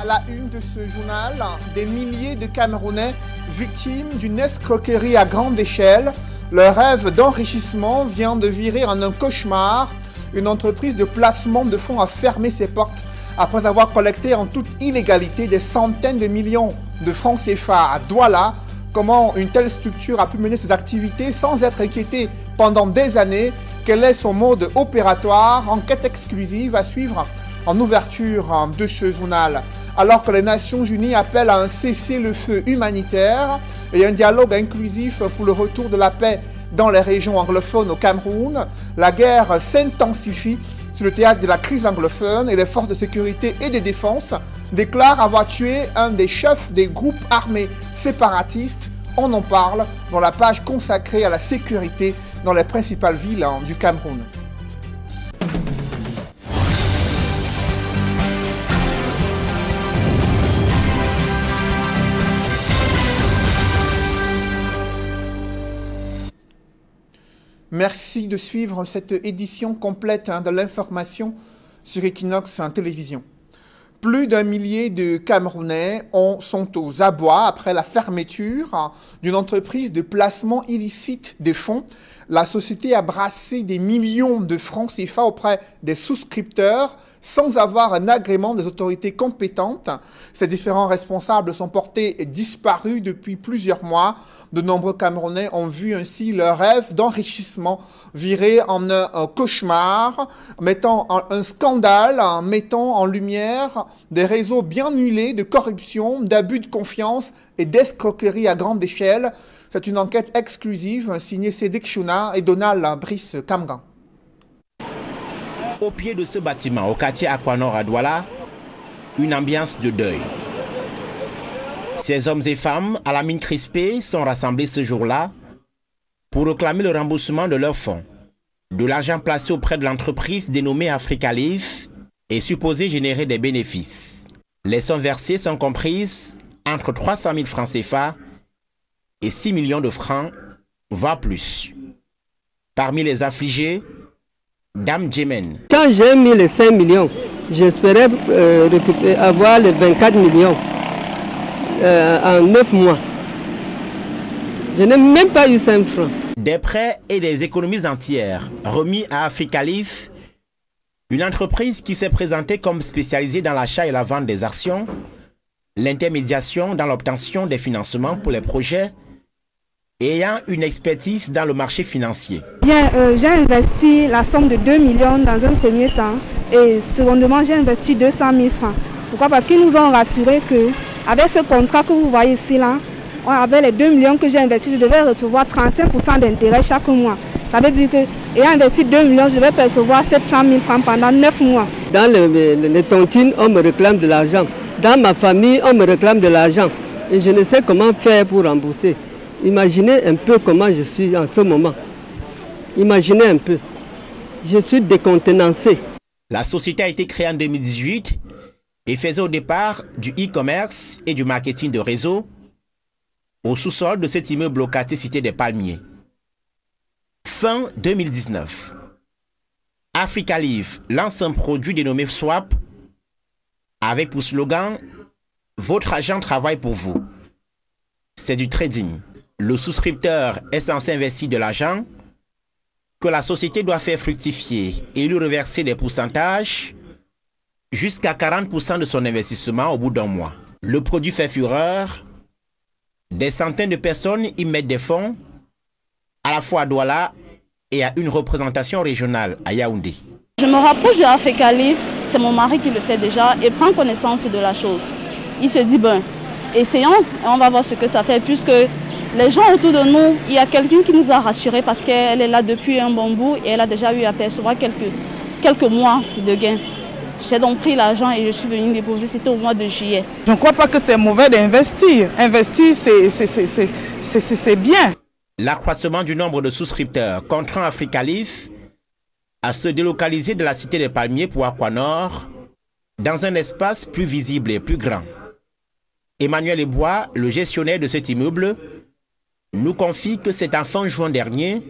la une de ce journal, des milliers de Camerounais victimes d'une escroquerie à grande échelle. Leur rêve d'enrichissement vient de virer en un cauchemar. Une entreprise de placement de fonds a fermé ses portes après avoir collecté en toute illégalité des centaines de millions de francs CFA à Douala. Comment une telle structure a pu mener ses activités sans être inquiétée pendant des années? Quel est son mode opératoire? Enquête exclusive à suivre en ouverture de ce journal. Alors que les Nations Unies appellent à un cessez-le-feu humanitaire et un dialogue inclusif pour le retour de la paix dans les régions anglophones au Cameroun, la guerre s'intensifie sur le théâtre de la crise anglophone et les forces de sécurité et de défense déclarent avoir tué un des chefs des groupes armés séparatistes. On en parle dans la page consacrée à la sécurité dans les principales villes du Cameroun. Merci de suivre cette édition complète de l'information sur Equinox Télévision. Plus d'1 millier de Camerounais sont aux abois après la fermeture d'une entreprise de placement illicite des fonds. La société a brassé des millions de francs CFA auprès des souscripteurs sans avoir un agrément des autorités compétentes. Ces différents responsables sont portés disparus depuis plusieurs mois. De nombreux Camerounais ont vu ainsi leur rêve d'enrichissement virer en un cauchemar, mettant un scandale, mettant en lumière des réseaux bien huilés de corruption, d'abus de confiance et d'escroquerie à grande échelle. C'est une enquête exclusive signée Cédric Chouna et Donald Brice Kamgan. Au pied de ce bâtiment, au quartier Aquanor à Douala, une ambiance de deuil. Ces hommes et femmes à la mine crispée sont rassemblés ce jour-là pour réclamer le remboursement de leurs fonds. De l'argent placé auprès de l'entreprise dénommée Africa Leaf est supposé générer des bénéfices. Les sommes versées sont comprises entre 300 000 francs CFA et 6 millions de francs, voire plus. Parmi les affligés, Dame Jemen. Quand j'ai mis les 5 millions, j'espérais avoir les 24 millions en 9 mois. Je n'ai même pas eu 5 francs. Des prêts et des économies entières remis à Africa Leaf, une entreprise qui s'est présentée comme spécialisée dans l'achat et la vente des actions, l'intermédiation dans l'obtention des financements pour les projets ayant une expertise dans le marché financier. J'ai investi la somme de 2 millions dans un premier temps et secondement j'ai investi 200 000 francs. Pourquoi? Parce qu'ils nous ont rassuré qu'avec ce contrat que vous voyez ici, là, avec les 2 millions que j'ai investis, je devais recevoir 35% d'intérêt chaque mois. Ça veut dire que ayant investi 2 millions, je vais percevoir 700 000 francs pendant 9 mois. Dans les tontines, on me réclame de l'argent. Dans ma famille, on me réclame de l'argent. Et je ne sais comment faire pour rembourser. Imaginez un peu comment je suis en ce moment. Imaginez un peu. Je suis décontenancé. La société a été créée en 2018 et faisait au départ du e-commerce et du marketing de réseau au sous-sol de cet immeuble au quartier Cité des Palmiers. Fin 2019, Africa Leaf lance un produit dénommé Swap avec pour slogan « Votre agent travaille pour vous ». C'est du trading. Le souscripteur est censé investir de l'argent que la société doit faire fructifier et lui reverser des pourcentages jusqu'à 40% de son investissement au bout d'un mois. Le produit fait fureur. Des centaines de personnes y mettent des fonds, à la fois à Douala et à une représentation régionale à Yaoundé. Je me rapproche de Africa Leaf, c'est mon mari qui le fait déjà et prend connaissance de la chose. Il se dit, ben, essayons et on va voir ce que ça fait puisque les gens autour de nous, il y a quelqu'un qui nous a rassurés parce qu'elle est là depuis un bon bout et elle a déjà eu à percevoir quelques mois de gains. J'ai donc pris l'argent et je suis venue déposer, c'était au mois de juillet. Je ne crois pas que c'est mauvais d'investir. Investir, c'est bien. L'accroissement du nombre de souscripteurs contraint Africa Leaf à se délocaliser de la Cité des Palmiers pour Aquanor dans un espace plus visible et plus grand. Emmanuel Ebois, le gestionnaire de cet immeuble, nous confie que c'est en fin juin dernier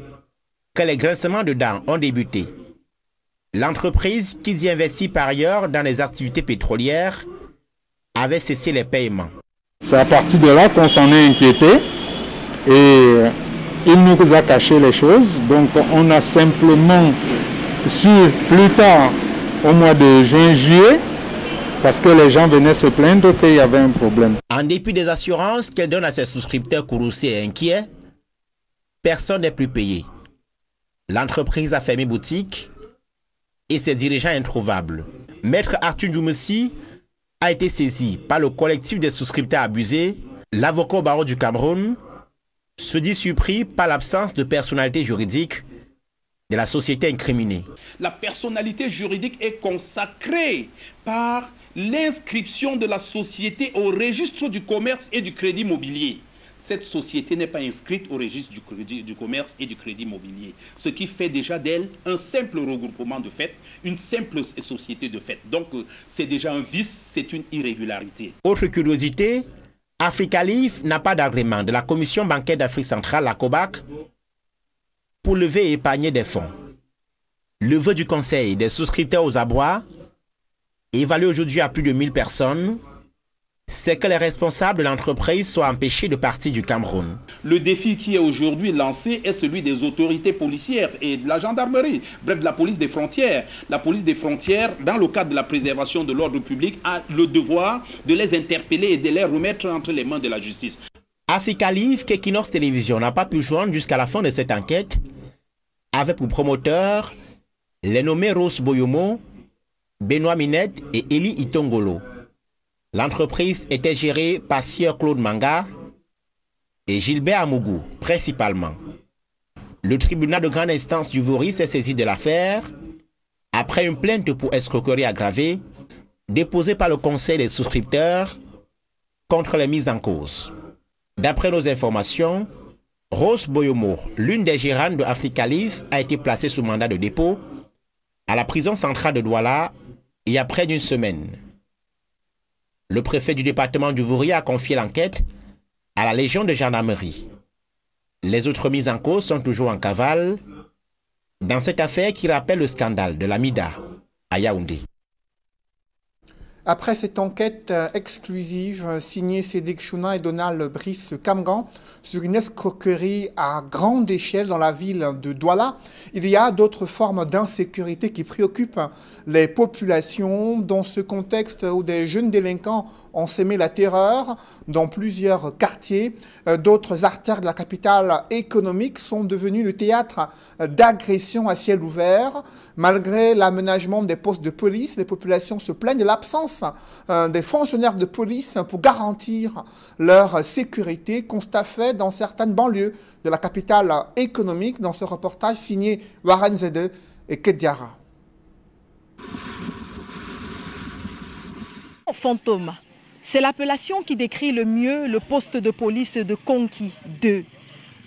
que les grincements de dents ont débuté. L'entreprise, qui y investit par ailleurs dans les activités pétrolières, avait cessé les paiements. C'est à partir de là qu'on s'en est inquiété et il nous a caché les choses. Donc on a simplement su plus tard, au mois de juin-juillet, parce que les gens venaient se plaindre qu'il y avait un problème. En dépit des assurances qu'elle donne à ses souscripteurs courroucés et inquiets, personne n'est plus payé. L'entreprise a fermé boutique et ses dirigeants introuvables. Maître Arthur Djoumessi a été saisi par le collectif des souscripteurs abusés. L'avocat au barreau du Cameroun se dit surpris par l'absence de personnalité juridique de la société incriminée. La personnalité juridique est consacrée par l'inscription de la société au registre du commerce et du crédit immobilier. Cette société n'est pas inscrite au registre du commerce et du crédit immobilier, ce qui fait déjà d'elle un simple regroupement de fait, une simple société de fait. Donc c'est déjà un vice, c'est une irrégularité. Autre curiosité, Africa-Livre n'a pas d'agrément de la Commission bancaire d'Afrique centrale, la COBAC, pour lever et épargner des fonds. Le vœu du Conseil des souscripteurs aux abois, évalué aujourd'hui à plus de 1000 personnes, c'est que les responsables de l'entreprise soient empêchés de partir du Cameroun. Le défi qui est aujourd'hui lancé est celui des autorités policières et de la gendarmerie, bref de la police des frontières. La police des frontières, dans le cadre de la préservation de l'ordre public, a le devoir de les interpeller et de les remettre entre les mains de la justice. Africa-Livre, qu'Equinox Télévision n'a pas pu joindre jusqu'à la fin de cette enquête, avait pour promoteurs les nommés Rose Boyomo, Benoît Minette et Eli Itongolo. L'entreprise était gérée par Sieur Claude Manga et Gilbert Amougou, principalement. Le tribunal de grande instance du Vouri s'est saisi de l'affaire après une plainte pour escroquerie aggravée déposée par le conseil des souscripteurs contre les mises en cause. D'après nos informations, Rose Boyomo, l'une des gérantes de Africa-Livre, a été placée sous mandat de dépôt à la prison centrale de Douala il y a près d'une semaine. Le préfet du département du Vouri a confié l'enquête à la Légion de gendarmerie. Les autres mises en cause sont toujours en cavale dans cette affaire qui rappelle le scandale de la Mida à Yaoundé. Après cette enquête exclusive signée Sédhic Chouna et Donald Brice Kamgan sur une escroquerie à grande échelle dans la ville de Douala, il y a d'autres formes d'insécurité qui préoccupent les populations dans ce contexte où des jeunes délinquants ont sémé la terreur dans plusieurs quartiers. D'autres artères de la capitale économique sont devenues le théâtre d'agressions à ciel ouvert. Malgré l'aménagement des postes de police, les populations se plaignent de l'absence des fonctionnaires de police pour garantir leur sécurité, constat fait dans certaines banlieues de la capitale économique, dans ce reportage signé Warren Zede et Kediara. Fantôme, c'est l'appellation qui décrit le mieux le poste de police de Konki 2.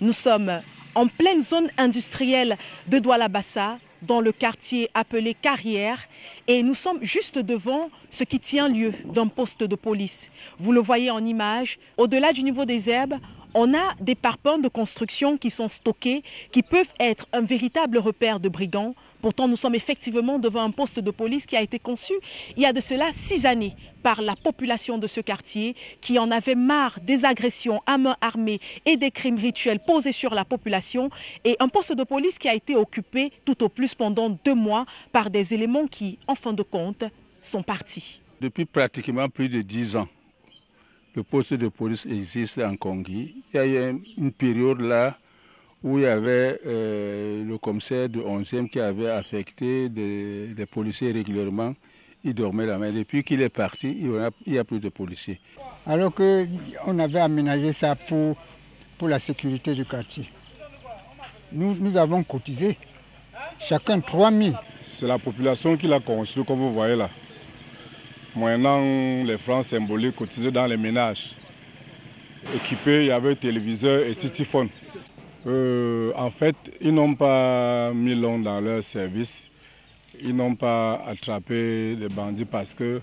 Nous sommes en pleine zone industrielle de Douala-Bassa, dans le quartier appelé Carrière, et nous sommes juste devant ce qui tient lieu d'un poste de police. Vous le voyez en image, au-delà du niveau des herbes, on a des parpaings de construction qui sont stockés, qui peuvent être un véritable repère de brigands. Pourtant, nous sommes effectivement devant un poste de police qui a été conçu il y a de cela 6 années par la population de ce quartier qui en avait marre des agressions à main armée et des crimes rituels posés sur la population. Et un poste de police qui a été occupé tout au plus pendant 2 mois par des éléments qui, en fin de compte, sont partis. Depuis pratiquement plus de 10 ans, le poste de police existe en Kongi. Il y a eu une période là où il y avait le commissaire de 11e qui avait affecté des policiers régulièrement. Il dormait là, mais depuis qu'il est parti, il n'y a plus de policiers. Alors qu'on avait aménagé ça pour la sécurité du quartier. Nous avons cotisé, chacun 3 000. C'est la population qui l'a construit, comme vous voyez là. Maintenant, les francs symboliques cotisés dans les ménages. Équipés, il y avait téléviseur et cityphone. En fait, ils n'ont pas mis l'homme dans leur service. Ils n'ont pas attrapé les bandits parce que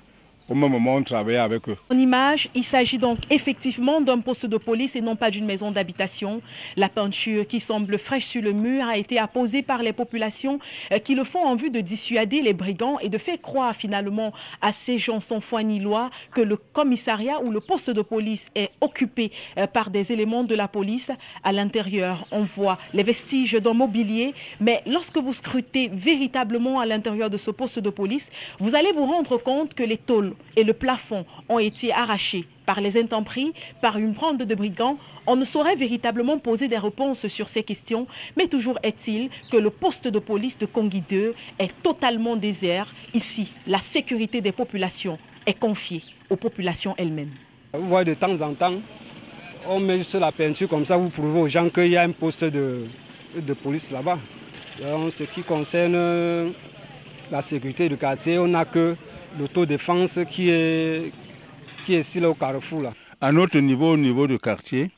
Au même moment, on travaillait avec eux. En image, il s'agit donc effectivement d'un poste de police et non pas d'une maison d'habitation. La peinture qui semble fraîche sur le mur a été apposée par les populations qui le font en vue de dissuader les brigands et de faire croire finalement à ces gens sans foi ni loi que le commissariat ou le poste de police est occupé par des éléments de la police. À l'intérieur, on voit les vestiges d'un mobilier, mais lorsque vous scrutez véritablement à l'intérieur de ce poste de police, vous allez vous rendre compte que les tôles et le plafond ont été arrachés par les intempéries, par une bande de brigands. On ne saurait véritablement poser des réponses sur ces questions, mais toujours est-il que le poste de police de Kongui 2 est totalement désert. Ici, la sécurité des populations est confiée aux populations elles-mêmes. Vous voyez, de temps en temps, on met juste la peinture comme ça, vous prouvez aux gens qu'il y a un poste de police là-bas. En ce qui concerne la sécurité du quartier, on n'a que l'autodéfense qui est ici là, au carrefour. Là. À notre niveau, au niveau du quartier,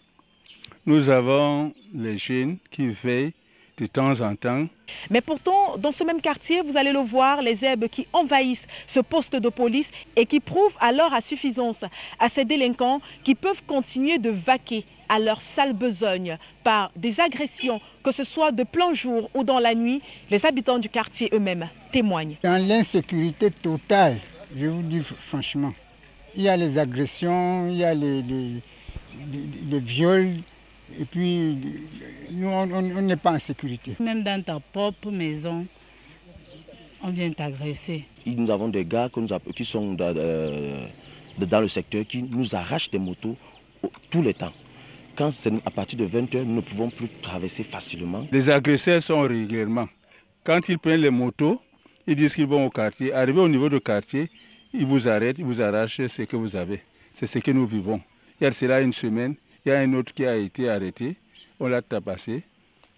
nous avons les jeunes qui veillent de temps en temps. Mais pourtant, dans ce même quartier, vous allez le voir, les herbes qui envahissent ce poste de police et qui prouvent alors à suffisance à ces délinquants qui peuvent continuer de vaquer à leur sale besogne par des agressions, que ce soit de plein jour ou dans la nuit. Les habitants du quartier eux-mêmes témoignent. Dans l'insécurité totale, je vous dis franchement, il y a les agressions, il y a les viols, et puis nous, on n'est pas en sécurité. Même dans ta propre maison, on vient t'agresser. Nous avons des gars qui sont dans le secteur qui nous arrachent des motos tout le temps. Quand c'est à partir de 20h, nous ne pouvons plus traverser facilement. Les agresseurs sont régulièrement. Quand ils prennent les motos, ils disent qu'ils vont au quartier. Arrivés au niveau du quartier, ils vous arrêtent, ils vous arrachent ce que vous avez. C'est ce que nous vivons. Il y a cela une semaine, il y a un autre qui a été arrêté. On l'a tabassé.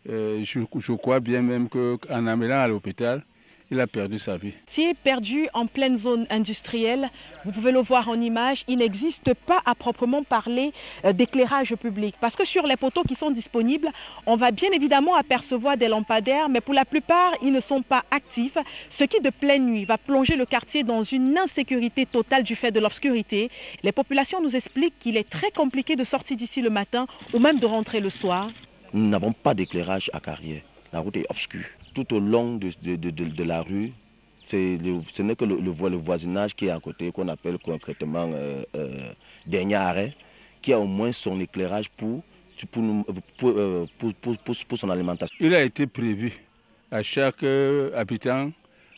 Je crois bien même qu'en amenant à l'hôpital, il a perdu sa vie. Quartier perdu en pleine zone industrielle, vous pouvez le voir en image, il n'existe pas à proprement parler d'éclairage public. Parce que sur les poteaux qui sont disponibles, on va bien évidemment apercevoir des lampadaires, mais pour la plupart, ils ne sont pas actifs. Ce qui de pleine nuit va plonger le quartier dans une insécurité totale du fait de l'obscurité. Les populations nous expliquent qu'il est très compliqué de sortir d'ici le matin ou même de rentrer le soir. Nous n'avons pas d'éclairage à Carrière. La route est obscure. Tout au long de la rue, ce n'est que le voisinage qui est à côté, qu'on appelle concrètement dernier arrêt, qui a au moins son éclairage pour son alimentation. Il a été prévu à chaque habitant,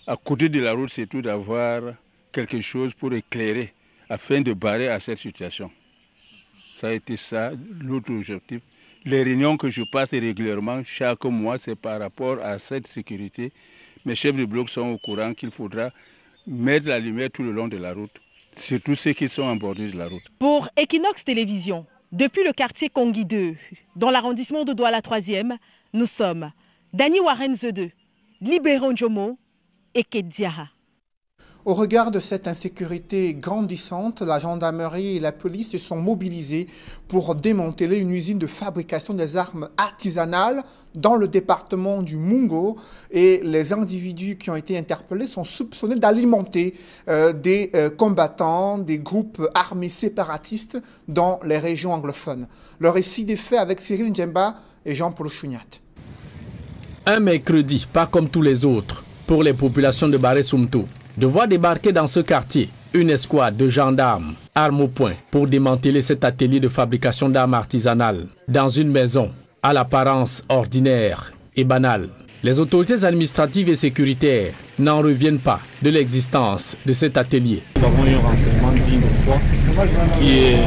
à côté de la route, c'est tout d'avoir quelque chose pour éclairer, afin de barrer à cette situation. Ça a été ça, l'autre objectif. Les réunions que je passe régulièrement, chaque mois, c'est par rapport à cette sécurité. Mes chefs de bloc sont au courant qu'il faudra mettre la lumière tout le long de la route, surtout ceux qui sont en bordure de la route. Pour Equinox Télévision, depuis le quartier Kongui 2, dans l'arrondissement de Douala 3e, nous sommes Dani Warenze 2, Libéron Jomo et Kediaha. Au regard de cette insécurité grandissante, la gendarmerie et la police se sont mobilisés pour démanteler une usine de fabrication des armes artisanales dans le département du Mungo. Et les individus qui ont été interpellés sont soupçonnés d'alimenter des combattants, des groupes armés séparatistes dans les régions anglophones. Le récit des faits avec Cyril Ndjemba et Jean-Paul Chouniat. Un mercredi, pas comme tous les autres, pour les populations de Baré-Soumtou. De voir débarquer dans ce quartier une escouade de gendarmes, armes au poing, pour démanteler cet atelier de fabrication d'armes artisanales dans une maison à l'apparence ordinaire et banale. Les autorités administratives et sécuritaires n'en reviennent pas de l'existence de cet atelier. Nous avons eu un renseignement digne de foi qui est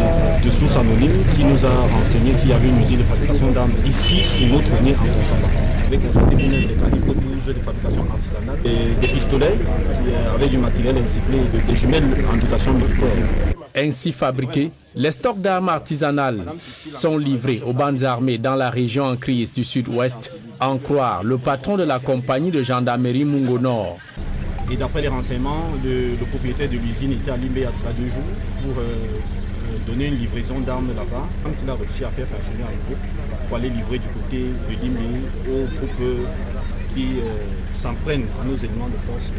de source anonyme, qui nous a renseigné qu'il y avait une usine de fabrication d'armes ici, sur notre nez en Konsamba, avec des des calibres 12 de fabrication artisanale, et des pistolets avec du matériel recyclé, des jumelles en dotation militaire. Ainsi fabriqués, les stocks d'armes artisanales sont livrés aux bandes armées dans la région en crise du sud-ouest, à en croire le patron de la compagnie de gendarmerie Mungo Nord. Et d'après les renseignements, le propriétaire de l'usine était à Limbe à cela 2 jours pour donner une livraison d'armes là-bas. Quand il a réussi à faire fonctionner un groupe pour aller livrer du côté de Limbe aux groupes qui s'en prennent à nos éléments de force.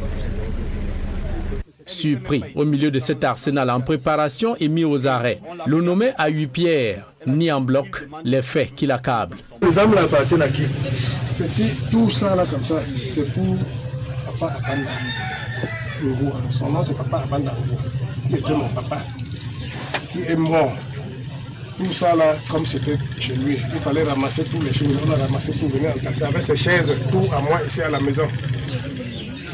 Surpris au milieu de cet arsenal en préparation et mis aux arrêts, le nommé Ayupierre nie en bloc les faits qui l'accablent. Les armes là appartiennent à qui? Ceci, tout ça là comme ça, c'est pour Papa Abanda. Son nom c'est Papa Abanda, qui était mon papa, qui est mort. Tout ça là, comme c'était chez lui, il fallait ramasser tous les choses. On a ramassé pour venir entasser avec ses chaises, tout à moi ici à la maison.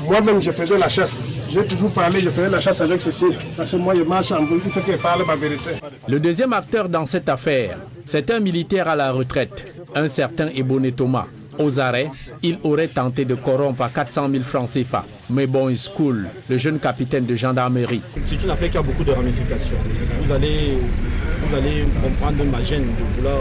Moi-même, je faisais la chasse. J'ai toujours parlé, je faisais la chasse avec ceci. Parce que moi, je marche en bout, il faut qu'il parle ma vérité. Le deuxième acteur dans cette affaire, c'est un militaire à la retraite, un certain Eboné Thomas. Aux arrêts, il aurait tenté de corrompre à 400 000 francs CFA. Mais bon, il cool, le jeune capitaine de gendarmerie. C'est une affaire qui a beaucoup de ramifications. Vous allez comprendre ma gêne de vouloir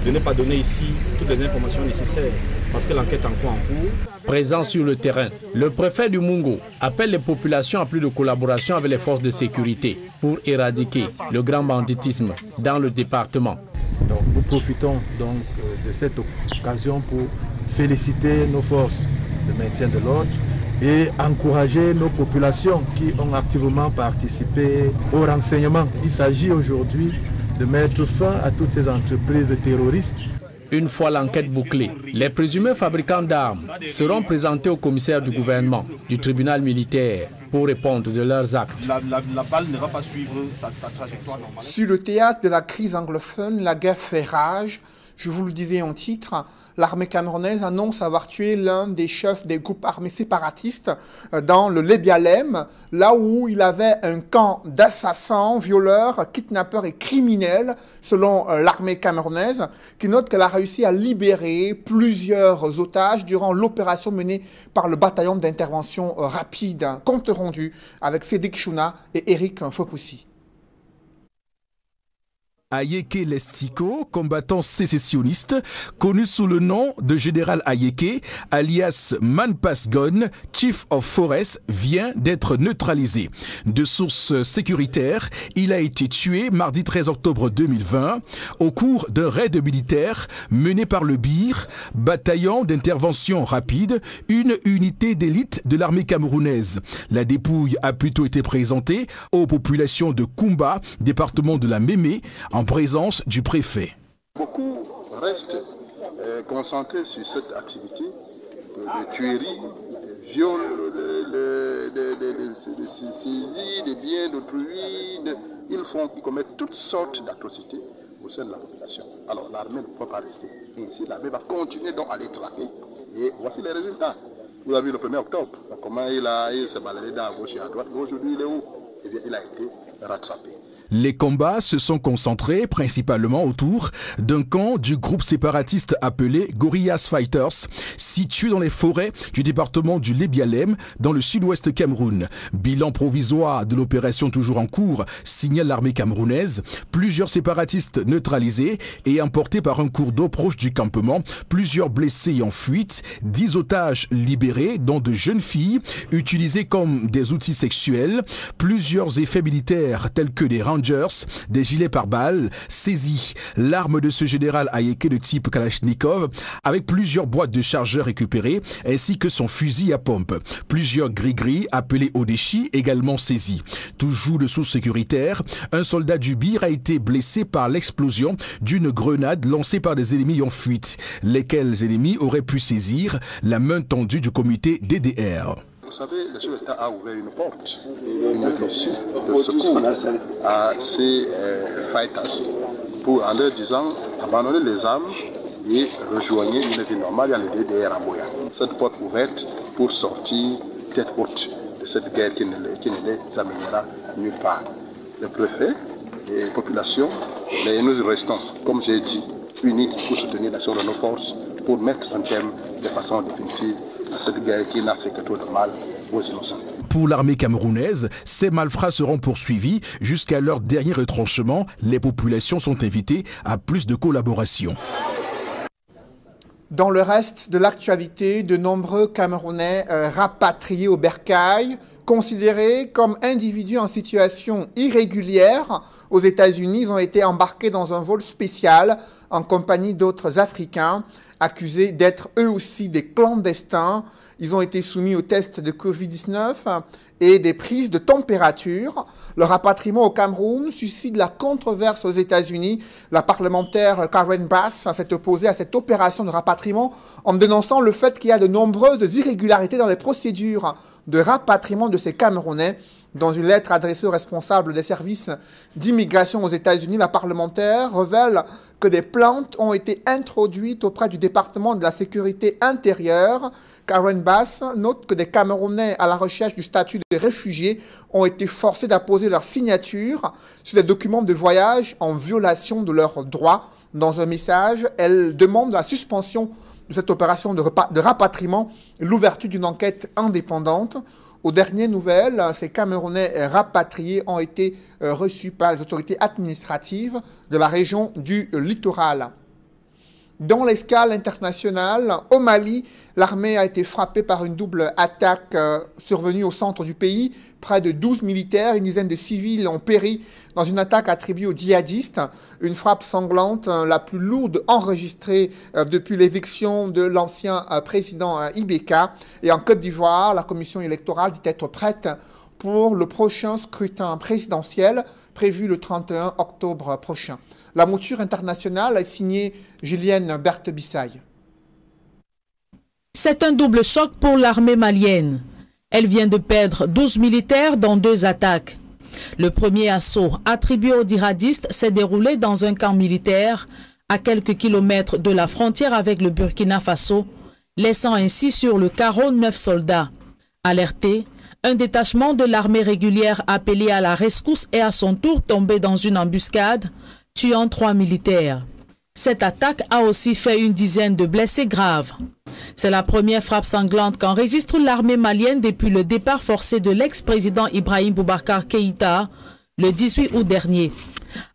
de ne pas donner ici toutes les informations nécessaires parce que l'enquête est encore en cours. Présent sur le terrain, le préfet du Mungo appelle les populations à plus de collaboration avec les forces de sécurité pour éradiquer le grand banditisme dans le département. Donc, nous profitons donc de cette occasion pour féliciter nos forces de maintien de l'ordre et encourager nos populations qui ont activement participé au renseignement. Il s'agit aujourd'hui de mettre fin à toutes ces entreprises terroristes. Une fois l'enquête bouclée, les présumés fabricants d'armes seront présentés au commissaire du gouvernement du tribunal militaire pour répondre de leurs actes. La balle ne va pas suivre sa trajectoire normale. Sur le théâtre de la crise anglophone, la guerre fait rage. Je vous le disais en titre, l'armée camerounaise annonce avoir tué l'un des chefs des groupes armés séparatistes dans le Lébialem, là où il avait un camp d'assassins, violeurs, kidnappeurs et criminels, selon l'armée camerounaise, qui note qu'elle a réussi à libérer plusieurs otages durant l'opération menée par le bataillon d'intervention rapide. Compte rendu avec Cédric Chouna et Eric Fopoussi. Ayeke Lestico, combattant sécessionniste, connu sous le nom de général Ayeke, alias Manpasgon, Chief of Forest, vient d'être neutralisé. De sources sécuritaires, il a été tué mardi 13 octobre 2020 au cours d'un raid militaire mené par le BIR, bataillon d'intervention rapide, une unité d'élite de l'armée camerounaise. La dépouille a plutôt été présentée aux populations de Koumba, département de la Mémé, en présence du préfet. Beaucoup restent concentrés sur cette activité de tuerie, de viol, de saisie, des biens d'autrui. Ils commettent toutes sortes d'atrocités au sein de la population. Alors l'armée ne peut pas rester. Et ici, l'armée va continuer donc à les traquer. Et voici les résultats. Vous avez vu le 1er octobre, comment il s'est baladé à gauche et à droite. Aujourd'hui, il est où? Eh bien, il a été rattrapé. Les combats se sont concentrés principalement autour d'un camp du groupe séparatiste appelé Gorillaz Fighters, situé dans les forêts du département du Lébialem, dans le sud-ouest Cameroun. Bilan provisoire de l'opération toujours en cours, signale l'armée camerounaise. Plusieurs séparatistes neutralisés et emportés par un cours d'eau proche du campement. Plusieurs blessés en fuite, 10 otages libérés, dont de jeunes filles utilisées comme des outils sexuels. Plusieurs effets militaires tels que des Rangers, des gilets pare-balles saisis. L'arme de ce général Ayeke de type Kalachnikov avec plusieurs boîtes de chargeurs récupérées ainsi que son fusil à pompe. Plusieurs gris-gris appelés Odeshi également saisis. Toujours de source sécuritaire, un soldat du BIR a été blessé par l'explosion d'une grenade lancée par des ennemis en fuite, lesquels ennemis auraient pu saisir la main tendue du comité DDR. Vous savez, le chef d'État a ouvert une porte, une issue de secours à ces fighters pour, en leur disant, abandonner les armes et rejoigner une vie normale, il y a le DDR à Boya. Cette porte ouverte pour sortir tête haute de cette guerre qui ne les amènera nulle part. Les préfets et les populations, nous restons, comme j'ai dit, unis pour soutenir l'action de nos forces, pour mettre un terme de façon définitive à cette guerre qui n'a fait que trop de mal aux innocents. Pour l'armée camerounaise, ces malfrats seront poursuivis jusqu'à leur dernier retranchement. Les populations sont invitées à plus de collaboration. Dans le reste de l'actualité, de nombreux Camerounais rapatriés au bercail Considérés comme individus en situation irrégulière aux États-Unis, ils ont été embarqués dans un vol spécial en compagnie d'autres Africains accusés d'être eux aussi des clandestins. Ils ont été soumis aux tests de Covid-19 et des prises de température. Le rapatriement au Cameroun suscite la controverse aux États-Unis. La parlementaire Karen Bass s'est opposée à cette opération de rapatriement en dénonçant le fait qu'il y a de nombreuses irrégularités dans les procédures de rapatriement de ces Camerounais. Dans une lettre adressée aux responsables des services d'immigration aux États-Unis, la parlementaire révèle que des plaintes ont été introduites auprès du département de la sécurité intérieure. Karen Bass note que des Camerounais à la recherche du statut de réfugiés ont été forcés d'apposer leur signature sur des documents de voyage en violation de leurs droits. Dans un message, elle demande la suspension de cette opération de rapatriement et l'ouverture d'une enquête indépendante. Aux dernières nouvelles, ces Camerounais rapatriés ont été reçus par les autorités administratives de la région du littoral. Dans l'escale internationale, au Mali, l'armée a été frappée par une double attaque survenue au centre du pays. Près de 12 militaires, une dizaine de civils ont péri dans une attaque attribuée aux djihadistes. Une frappe sanglante, la plus lourde enregistrée depuis l'éviction de l'ancien président Ibeka. Et en Côte d'Ivoire, la commission électorale dit être prête pour le prochain scrutin présidentiel prévu le 31 octobre prochain. La mouture internationale est signée Julienne Berthe-Bissaille. C'est un double choc pour l'armée malienne. Elle vient de perdre 12 militaires dans 2 attaques. Le premier assaut attribué aux djihadistes s'est déroulé dans un camp militaire à quelques kilomètres de la frontière avec le Burkina Faso, laissant ainsi sur le carreau 9 soldats. Alerté, un détachement de l'armée régulière appelé à la rescousse est à son tour tombé dans une embuscade, tuant 3 militaires. Cette attaque a aussi fait une dizaine de blessés graves. C'est la première frappe sanglante qu'enregistre l'armée malienne depuis le départ forcé de l'ex-président Ibrahim Boubacar Keïta le 18 août dernier.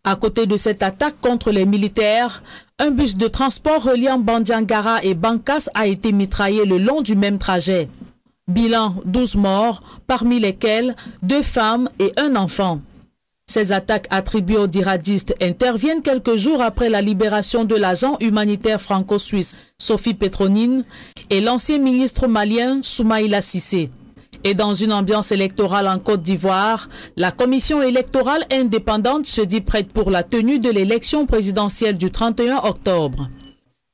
À côté de cette attaque contre les militaires, un bus de transport reliant Bandiangara et Bankas a été mitraillé le long du même trajet. Bilan 12 morts, parmi lesquels 2 femmes et 1 enfant. Ces attaques attribuées aux djihadistes interviennent quelques jours après la libération de l'agent humanitaire franco-suisse Sophie Petronine et l'ancien ministre malien Soumaïla Cissé. Et dans une ambiance électorale en Côte d'Ivoire, la commission électorale indépendante se dit prête pour la tenue de l'élection présidentielle du 31 octobre.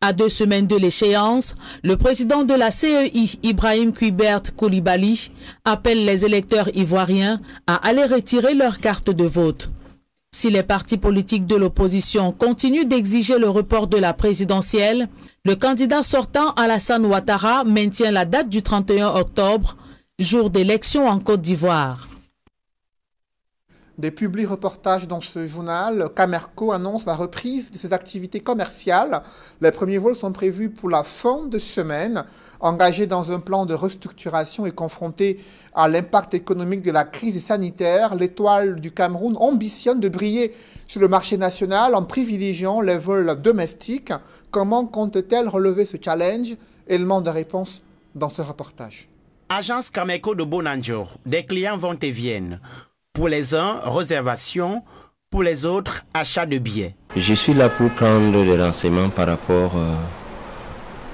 À 2 semaines de l'échéance, le président de la CEI, Ibrahim Kuibert Koulibaly, appelle les électeurs ivoiriens à aller retirer leur carte de vote. Si les partis politiques de l'opposition continuent d'exiger le report de la présidentielle, le candidat sortant Alassane Ouattara maintient la date du 31 octobre, jour d'élection en Côte d'Ivoire. Des publi-reportages dans ce journal, Camerco annonce la reprise de ses activités commerciales. Les premiers vols sont prévus pour la fin de semaine. Engagé dans un plan de restructuration et confronté à l'impact économique de la crise sanitaire, l'Étoile du Cameroun ambitionne de briller sur le marché national en privilégiant les vols domestiques. Comment compte-t-elle relever ce challenge? Élément de réponse dans ce reportage. Agence Camerco de Bonanjo, des clients vont et viennent. Pour les uns, réservation, pour les autres, achat de billets. Je suis là pour prendre des renseignements par rapport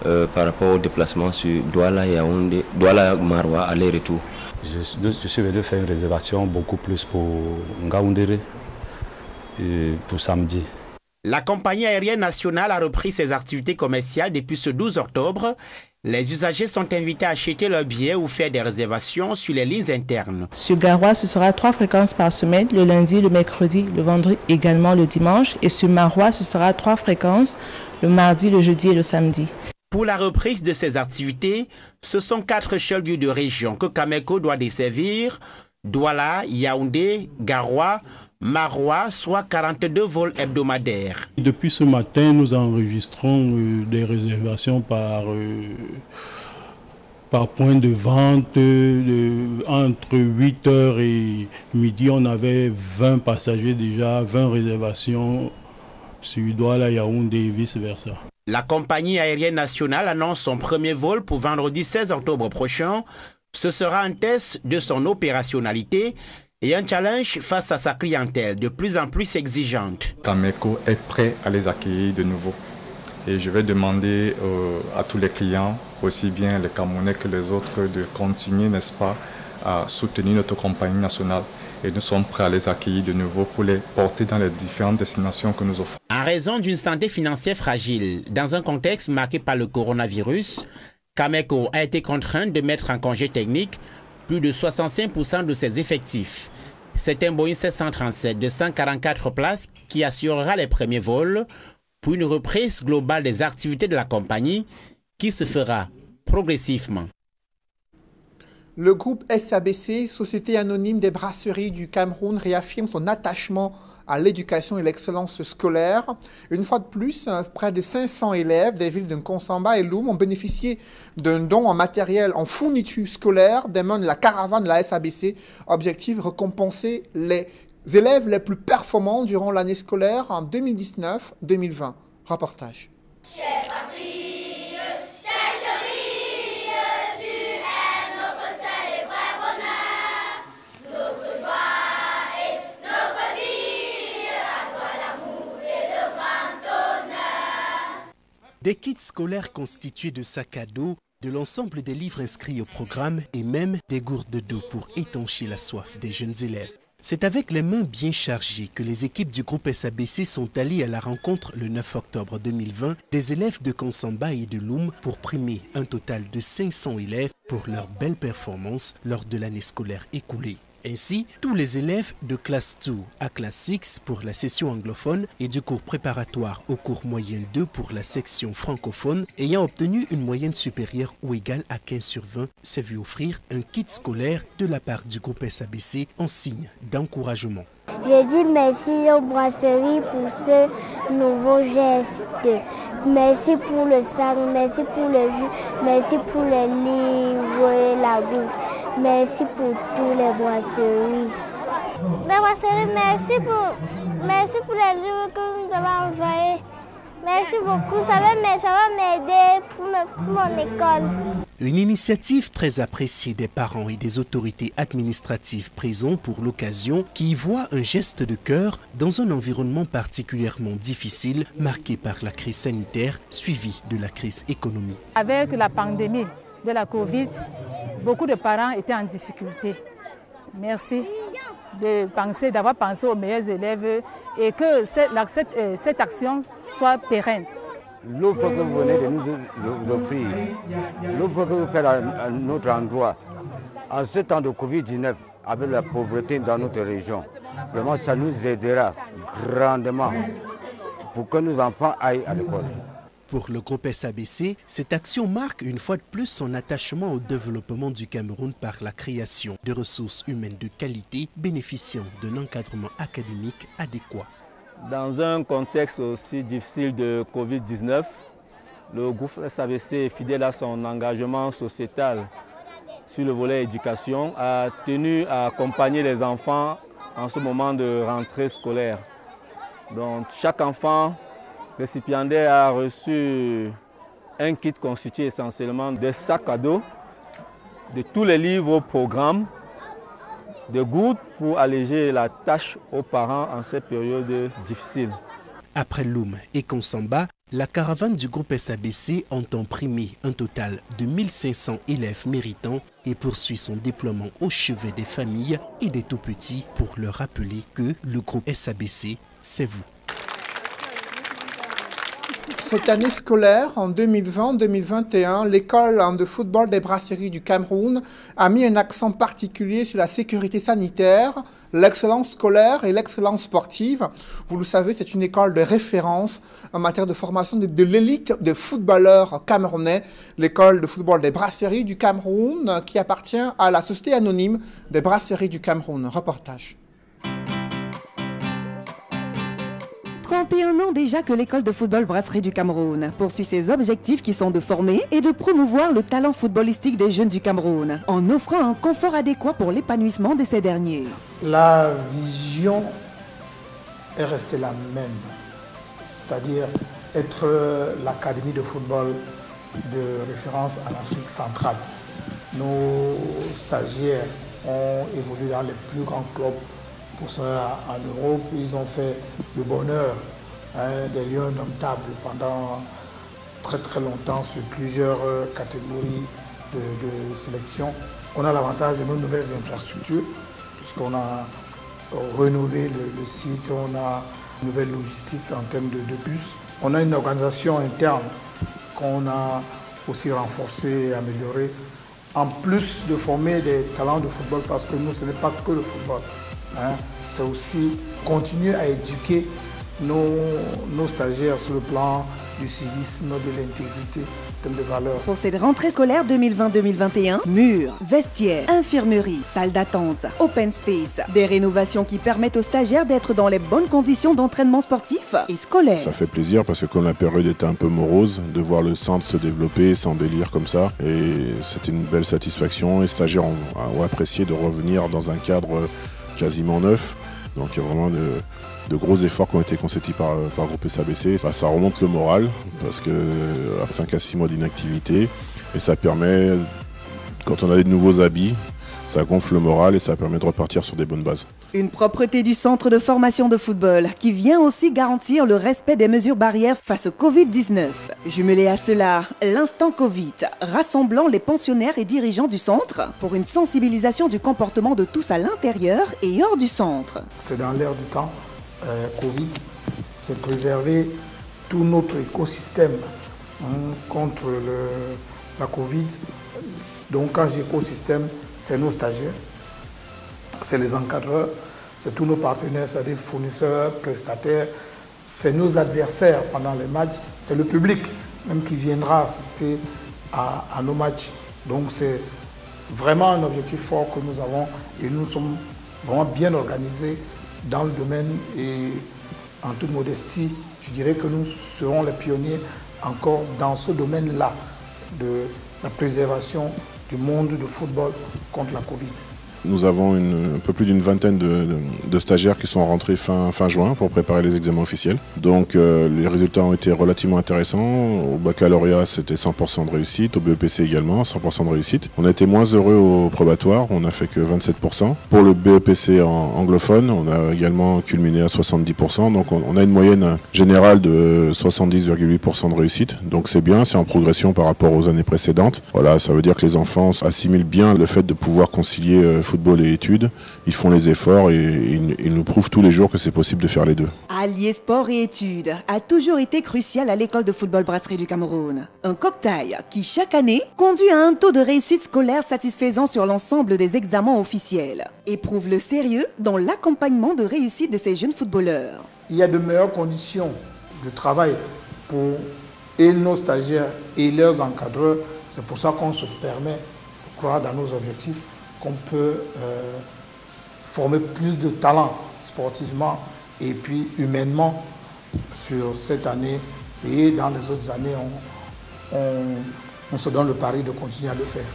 au déplacement sur Douala-Yaoundé, Douala-Maroua, aller-retour. Je suis venu faire une réservation beaucoup plus pour Ngaoundéré pour samedi. La compagnie aérienne nationale a repris ses activités commerciales depuis ce 12 octobre. Les usagers sont invités à acheter leurs billets ou faire des réservations sur les lignes internes. Sur Garoua, ce sera 3 fréquences par semaine, le lundi, le mercredi, le vendredi, également le dimanche. Et sur Maroua, ce sera 3 fréquences, le mardi, le jeudi et le samedi. Pour la reprise de ces activités, ce sont 4 chefs lieux de région que Camerco doit desservir: Douala, Yaoundé, Garoua, Maroua, soit 42 vols hebdomadaires. Depuis ce matin, nous enregistrons des réservations par point de vente. Entre 8h et midi, on avait 20 passagers déjà, 20 réservations sur Douala, Yaoundé et vice-versa. La compagnie aérienne nationale annonce son premier vol pour vendredi 16 octobre prochain. Ce sera un test de son opérationnalité et un challenge face à sa clientèle de plus en plus exigeante. Cameco est prêt à les accueillir de nouveau. Et je vais demander à tous les clients, aussi bien les Camerounais que les autres, de continuer, n'est-ce pas, à soutenir notre compagnie nationale. Et nous sommes prêts à les accueillir de nouveau pour les porter dans les différentes destinations que nous offrons. En raison d'une santé financière fragile, dans un contexte marqué par le coronavirus, Cameco a été contraint de mettre en congé technique plus de 65% de ses effectifs. C'est un Boeing 737 de 144 places qui assurera les premiers vols pour une reprise globale des activités de la compagnie qui se fera progressivement. Le groupe SABC, Société anonyme des brasseries du Cameroun, réaffirme son attachement à l'éducation et l'excellence scolaire. Une fois de plus, près de 500 élèves des villes de Nkonsamba et Loum ont bénéficié d'un don en matériel, en fourniture scolaire des mains de la caravane de la SABC. Objectif, récompenser les élèves les plus performants durant l'année scolaire en 2019-2020. Reportage. Des kits scolaires constitués de sacs à dos, de l'ensemble des livres inscrits au programme et même des gourdes d'eau pour étancher la soif des jeunes élèves. C'est avec les mains bien chargées que les équipes du groupe SABC sont allées à la rencontre le 9 octobre 2020 des élèves de Nkonsamba et de Loum pour primer un total de 500 élèves pour leur belle performance lors de l'année scolaire écoulée. Ainsi, tous les élèves de classe 2 à classe 6 pour la session anglophone et du cours préparatoire au cours moyen 2 pour la section francophone ayant obtenu une moyenne supérieure ou égale à 15/20 s'est vu offrir un kit scolaire de la part du groupe SABC en signe d'encouragement. Je dis merci aux brasseries pour ce nouveau geste. Merci pour le sac, merci pour le jus, merci pour les livres et la bouffe. Merci pour tous les brasseries. Les brasseries, merci pour les livres que nous avons envoyés. Merci beaucoup, ça va m'aider pour mon école. Une initiative très appréciée des parents et des autorités administratives présents pour l'occasion qui y voient un geste de cœur dans un environnement particulièrement difficile marqué par la crise sanitaire suivie de la crise économique. Avec la pandémie de la Covid, beaucoup de parents étaient en difficulté. Merci d'avoir pensé aux meilleurs élèves et que cette action soit pérenne. L'offre que vous venez de nous offrir, l'offre que vous faites à notre endroit, en ce temps de Covid-19, avec la pauvreté dans notre région, vraiment ça nous aidera grandement pour que nos enfants aillent à l'école. Pour le groupe SABC, cette action marque une fois de plus son attachement au développement du Cameroun par la création de ressources humaines de qualité bénéficiant d'un encadrement académique adéquat. Dans un contexte aussi difficile de Covid-19, le groupe SABC est fidèle à son engagement sociétal sur le volet éducation, a tenu à accompagner les enfants en ce moment de rentrée scolaire. Donc chaque enfant récipiendaire a reçu un kit constitué essentiellement de sacs à dos, de tous les livres au programme, de gourdes pour alléger la tâche aux parents en cette période difficile. Après Loum et Nkonsamba, la caravane du groupe SABC entend primer un total de 1500 élèves méritants et poursuit son déploiement au chevet des familles et des tout-petits pour leur rappeler que le groupe SABC, c'est vous. Cette année scolaire, en 2020-2021, l'école de football des brasseries du Cameroun a mis un accent particulier sur la sécurité sanitaire, l'excellence scolaire et l'excellence sportive. Vous le savez, c'est une école de référence en matière de formation de l'élite de footballeurs camerounais. L'école de football des brasseries du Cameroun qui appartient à la Société anonyme des brasseries du Cameroun. Reportage. 31 ans déjà que l'école de football Brasserie du Cameroun poursuit ses objectifs qui sont de former et de promouvoir le talent footballistique des jeunes du Cameroun en offrant un confort adéquat pour l'épanouissement de ces derniers. La vision est restée la même, c'est-à-dire être l'académie de football de référence en Afrique centrale. nos stagiaires ont évolué dans les plus grands clubs pour cela en Europe. Ils ont fait le bonheur des lieux indomptables pendant très longtemps sur plusieurs catégories de sélection. On a l'avantage de nos nouvelles infrastructures, puisqu'on a rénové le site, on a une nouvelle logistique en termes de bus. On a une organisation interne qu'on a aussi renforcée et améliorée, en plus de former des talents de football, parce que nous, ce n'est pas que le football. C'est aussi continuer à éduquer nos stagiaires sur le plan du civisme, de l'intégrité, de valeurs. Pour cette rentrée scolaire 2020-2021, murs, vestiaires, infirmerie, salles d'attente, open space, des rénovations qui permettent aux stagiaires d'être dans les bonnes conditions d'entraînement sportif et scolaire. Ça fait plaisir parce que comme la période était un peu morose, de voir le centre se développer, s'embellir comme ça, et c'était une belle satisfaction. Les stagiaires ont apprécié de revenir dans un cadre quasiment neuf, donc il y a vraiment de gros efforts qui ont été consentis par le groupe SABC. Ça remonte le moral parce que 5 à 6 mois d'inactivité, et ça permet, quand on a des nouveaux habits, ça gonfle le moral et ça permet de repartir sur des bonnes bases. Une propreté du centre de formation de football qui vient aussi garantir le respect des mesures barrières face au Covid-19. Jumelé à cela, l'instant Covid, rassemblant les pensionnaires et dirigeants du centre pour une sensibilisation du comportement de tous à l'intérieur et hors du centre. C'est dans l'air du temps. Covid, c'est préserver tout notre écosystème contre la Covid. Donc quand j'ai écosystème, c'est nos stagiaires, c'est les encadreurs, c'est tous nos partenaires, c'est des fournisseurs, prestataires, c'est nos adversaires pendant les matchs, c'est le public même qui viendra assister à nos matchs. Donc c'est vraiment un objectif fort que nous avons et nous sommes vraiment bien organisés dans le domaine, et en toute modestie, je dirais que nous serons les pionniers encore dans ce domaine-là de la préservation du monde du football contre la Covid. Nous avons un peu plus d'une vingtaine de stagiaires qui sont rentrés fin juin pour préparer les examens officiels. Donc les résultats ont été relativement intéressants. Au baccalauréat, c'était 100% de réussite. Au BEPC également, 100% de réussite. On a été moins heureux au probatoire, on n'a fait que 27%. Pour le BEPC anglophone, on a également culminé à 70%. Donc on a une moyenne générale de 70,8% de réussite. Donc c'est bien, c'est en progression par rapport aux années précédentes. Voilà, ça veut dire que les enfants assimilent bien le fait de pouvoir concilier football et études. Ils font les efforts et ils nous prouvent tous les jours que c'est possible de faire les deux. Allier sport et études a toujours été crucial à l'école de football Brasserie du Cameroun. Un cocktail qui, chaque année, conduit à un taux de réussite scolaire satisfaisant sur l'ensemble des examens officiels et prouve le sérieux dans l'accompagnement de réussite de ces jeunes footballeurs. Il y a de meilleures conditions de travail pour nos stagiaires et leurs encadreurs. C'est pour ça qu'on se permet de croire dans nos objectifs qu'on peut former plus de talents sportivement et puis humainement sur cette année, et dans les autres années, on se donne le pari de continuer à le faire.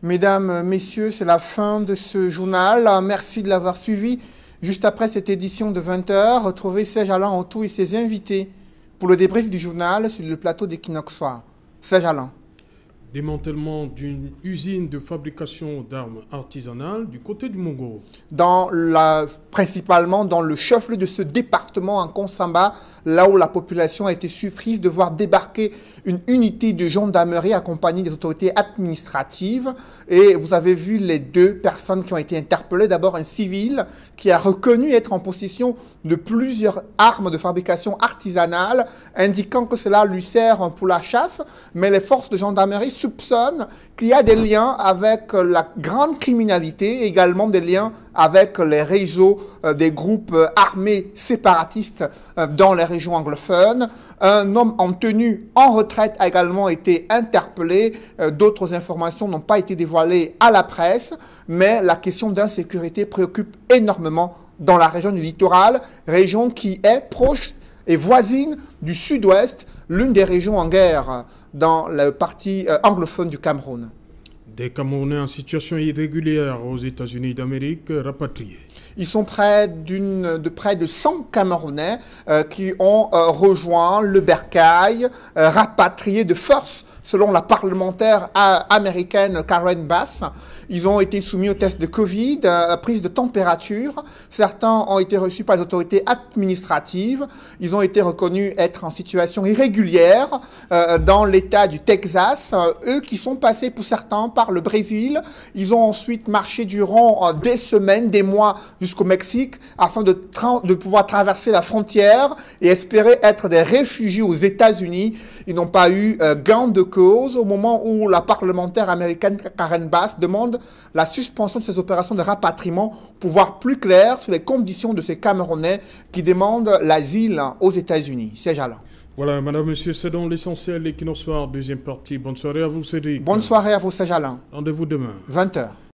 Mesdames, Messieurs, c'est la fin de ce journal. Merci de l'avoir suivi. Juste après cette édition de 20h, retrouvez Serge Alain Antou et ses invités pour le débrief du journal sur le plateau d'Equinox Soir. Serge Alain. Démantèlement d'une usine de fabrication d'armes artisanales du côté du Mongo. Principalement dans le chef-lieu de ce département en Konsamba, là où la population a été surprise de voir débarquer une unité de gendarmerie accompagnée des autorités administratives. Et vous avez vu les deux personnes qui ont été interpellées. D'abord un civil qui a reconnu être en possession de plusieurs armes de fabrication artisanale, indiquant que cela lui sert pour la chasse, mais les forces de gendarmerie soupçonnent qu'il y a des liens avec la grande criminalité, également des liens avec les réseaux des groupes armés séparatistes dans les régions anglophones. Un homme en tenue en retraite a également été interpellé. D'autres informations n'ont pas été dévoilées à la presse, mais la question d'insécurité préoccupe énormément dans la région du littoral, région qui est proche et voisine du sud-ouest, l'une des régions en guerre dans la partie anglophone du Cameroun. Des Camerounais en situation irrégulière aux États-Unis d'Amérique rapatriés. Ils sont près de 100 Camerounais qui ont rejoint le bercail, rapatriés de force, selon la parlementaire américaine Karen Bass. Ils ont été soumis au test de Covid, prise de température. Certains ont été reçus par les autorités administratives. Ils ont été reconnus être en situation irrégulière dans l'État du Texas. Eux qui sont passés pour certains par le Brésil. Ils ont ensuite marché durant des semaines, des mois jusqu'au Mexique afin de pouvoir traverser la frontière et espérer être des réfugiés aux États-Unis. Ils n'ont pas eu gain de cause au moment où la parlementaire américaine Karen Bass demande la suspension de ces opérations de rapatriement pour voir plus clair sur les conditions de ces Camerounais qui demandent l'asile aux États-Unis. C'est Alain. Voilà, madame, monsieur, c'est donc l'essentiel. Equinox Soir, deuxième partie. Bonne soirée à vous, Cédric. Bonne soirée à vous, Serge Alain. Rendez-vous demain. 20h.